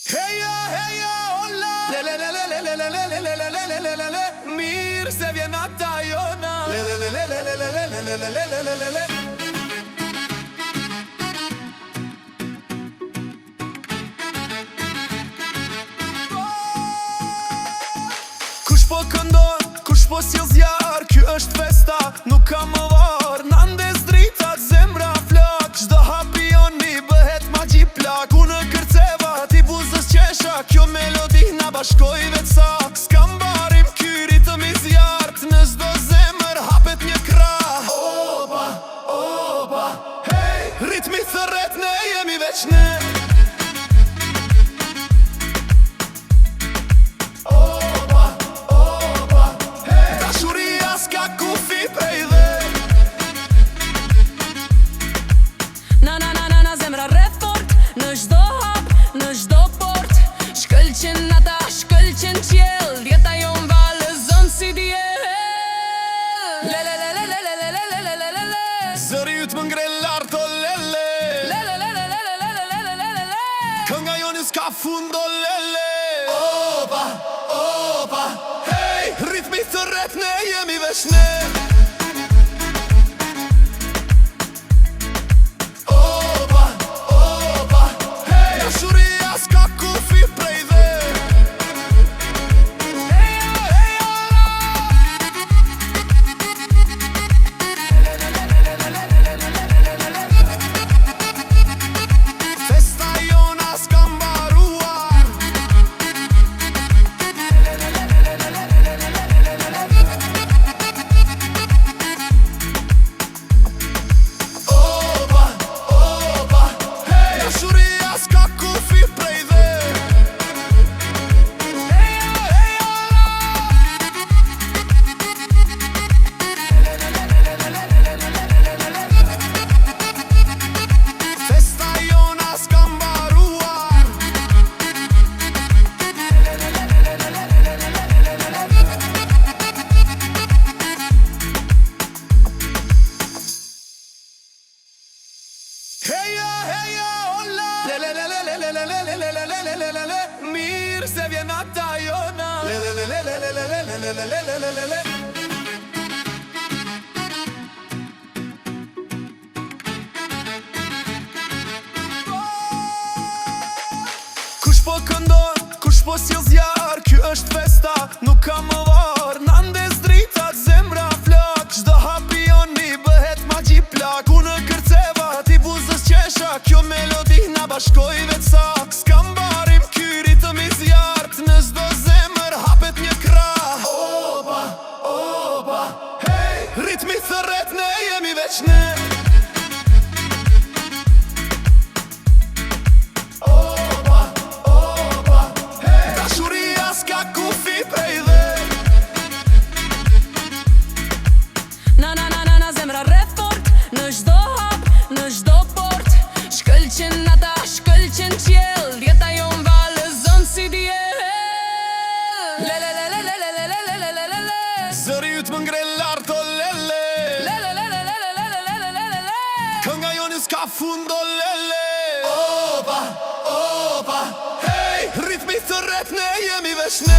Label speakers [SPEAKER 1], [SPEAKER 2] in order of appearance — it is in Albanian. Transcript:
[SPEAKER 1] Heja, heja, olla le mirë se vjen ata jona le Kush po këndon, kush po s'jel zjarë, ky është festa, nuk ka më varë. Nandes dritat, zemra flak, çdo hapioni bëhet magji plak. Unë kërceva, ti buzës qesha, kjo melodi na bashkoj vet sa. S'kam barim, ky ritëm i zjarët, në çdo zemër hapet një krah. Opa, opa, hey, ritmi thërret, ne jemi veç ne. Zëri ju t'më ngre lartë o lele Kënga joni s'ka fund o lele Opa, opa, hey, ritmi thërret, ne jemi veç ne. Opa, opa, hey, dashuria s'ka kufi prej dhe. Heja, heja, olla le mirë se vjen ata jona le Kush po këndon, kush po s'jel zjarë, ky është festa, nuk ka më varë. Nandes dritat, zemra flak, çdo hapioni bëhet magji plak. Unë kërceva, ti buzës qesha, kjo melodi na bashkoj vet sa. S'kam barim, ky ritëm i zjarët, në çdo zemër hapet një krah. Opa, opa, hey, ritmi thërret, ne jemi veç ne. Zëri ju t'më ngre lartë o lele Kënga joni s'ka fund o lele Opa, opa, hey, ritmi thërret, ne jemi veç ne.